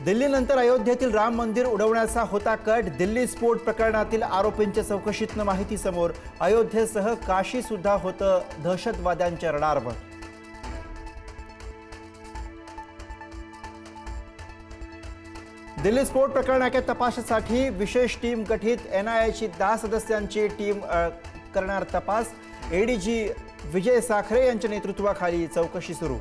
दिल्लीनंतर अयोध्येतील राम मंदिर उडवण्याचा होता कट। दिल्ली स्फोट प्रकरणातील आरोपींच्या चौकशीतनं माहिती समोर। अयोध्येसह काशी सुद्धा होतं दहशतवाद्यांच्या रडारवर। दिल्ली स्फोट प्रकरणाच्या तपासासाठी विशेष टीम गठीत। NIAची 10 सदस्यांची टीम करणार तपास। ADG विजय साखरे यांच्या नेतृत्वाखाली चौकशी सुरू।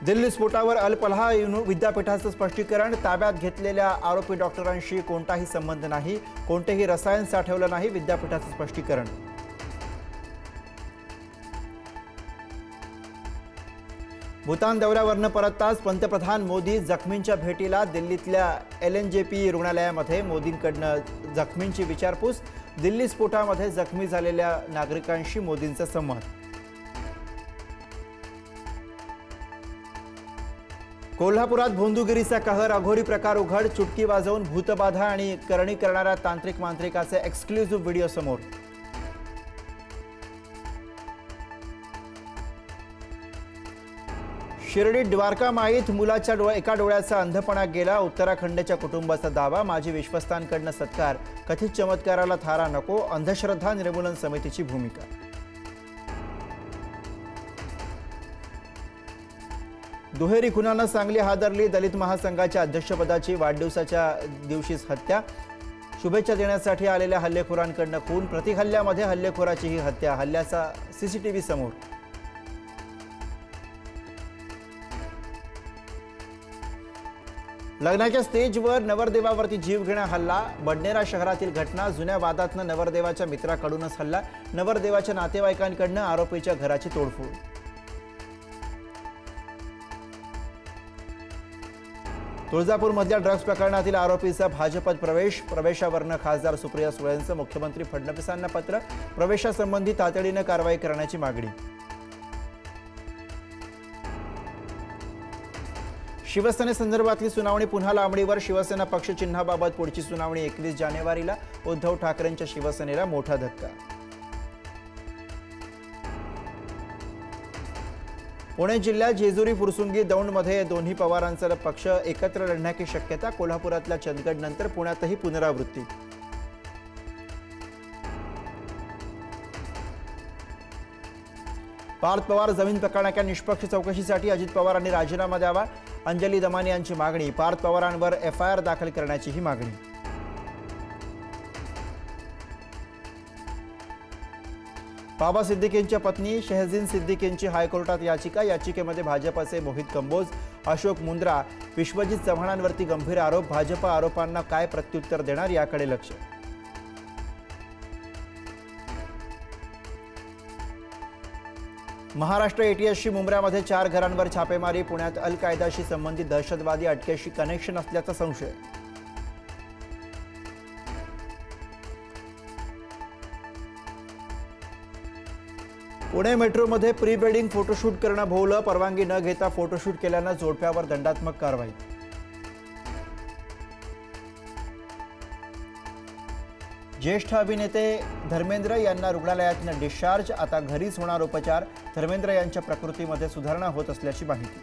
दिल्ली स्फोटावर अल फलाह विद्यापीठाचं स्पष्टीकरण। ताब्यात घेतलेल्या आरोपी डॉक्टरांशी कोणताही संबंध नाही, कोणतेही रसायन साठवलं नाही, विद्यापीठाचं स्पष्टीकरण। भूतान दौऱ्यावरनं परतताच पंतप्रधान मोदी जखमींच्या भेटीला। दिल्लीतल्या LNJP रुग्णालयामध्ये मोदींकडनं जखमींची विचारपूस। दिल्ली स्फोटामध्ये जखमी झालेल्या नागरिकांशी मोदींचा संवाद। कोल्हापुरात भोंदूगिरीचा कहर, अघोरी प्रकार उघड। चुटकी वाजवून भूतबाधा आणि करणी करणाऱ्या तांत्रिक मांत्रिकाचे एक्सक्लुझिव्ह व्हिडिओ समोर। शिर्डीत द्वारका माईत मुलाच्या एका डोळ्याचा अंधपणा गेला। उत्तराखंडच्या कुटुंबाचा दावा, माजी विश्वस्तांकडनं सत्कार। कथित चमत्काराला थारा नको, अंधश्रद्धा निर्मूलन समितीची भूमिका। दुहेरी खुनानं सांगली हादरली। दलित महासंघाच्या अध्यक्षपदाची वाढदिवसाच्या दिवशीच हत्या। शुभेच्छा देण्यासाठी आलेल्या हल्लेखोरांकडनं खून। प्रतिहल्ल्यामध्ये हल्लेखोराचीही हत्या। हल्ल्याचा CCTV समोर। लग्नाच्या स्टेजवर नवरदेवावरती जीवघेणा हल्ला। बडनेरा शहरातील घटना। जुन्या वादातनं नवरदेवाच्या मित्राकडूनच हल्ला। नवरदेवाच्या नातेवाईकांकडनं आरोपीच्या घराची तोडफोड। तुळजापूरमधल्या ड्रग्ज प्रकरणातील आरोपीचा भाजपत प्रवेश। प्रवेशावरनं खासदार सुप्रिया सुळेंचं मुख्यमंत्री फडणवीसांना पत्र। प्रवेशासंबंधी तातडीनं कारवाई करण्याची मागणी। शिवसेनेसंदर्भातली सुनावणी पुन्हा लांबणीवर। शिवसेना पक्षचिन्हाबाबत पुढची सुनावणी 21 जानेवारीला। उद्धव ठाकरेंच्या शिवसेनेला मोठा धक्का। पुणे जिल्ह्यात जेजुरी फुरसुंगी दौंडमध्ये दोन्ही पवारांचा पक्ष एकत्र लढण्याची शक्यता। कोल्हापुरातल्या चंदगडनंतर पुण्यातही पुनरावृत्ती। पार्थ पवार जमीन प्रकरणाच्या निष्पक्ष चौकशीसाठी अजित पवारांनी राजीनामा द्यावा। अंजली दमानी यांची मागणी। पार्थ पवारांवर FIR दाखल करण्याचीही मागणी। बाबा सिद्दीकींच्या पत्नी शेहजीन सिद्दीकींची हायकोर्टात याचिका। याचिकेमध्ये भाजपचे मोहित कंबोज, अशोक मुंद्रा, विश्वजित चव्हाणांवरती गंभीर आरोप। भाजप आरोपांना काय प्रत्युत्तर देणार याकडे लक्ष। महाराष्ट्र ATSची मुंब्र्यामध्ये 4 घरांवर छापेमारी। पुण्यात अल कायदाशी संबंधित दहशतवादी अटकेशी कनेक्शन असल्याचा संशय। पुणे मेट्रोमध्ये प्री वेडिंग फोटोशूट करणं भोवलं। परवानगी न घेता फोटोशूट केल्यानं जोडप्यावर दंडात्मक कारवाई। ज्येष्ठ अभिनेते धर्मेंद्र यांना रुग्णालयातून डिस्चार्ज। आता घरीच होणार उपचार। धर्मेंद्र यांच्या प्रकृतीमध्ये सुधारणा होत असल्याची माहिती।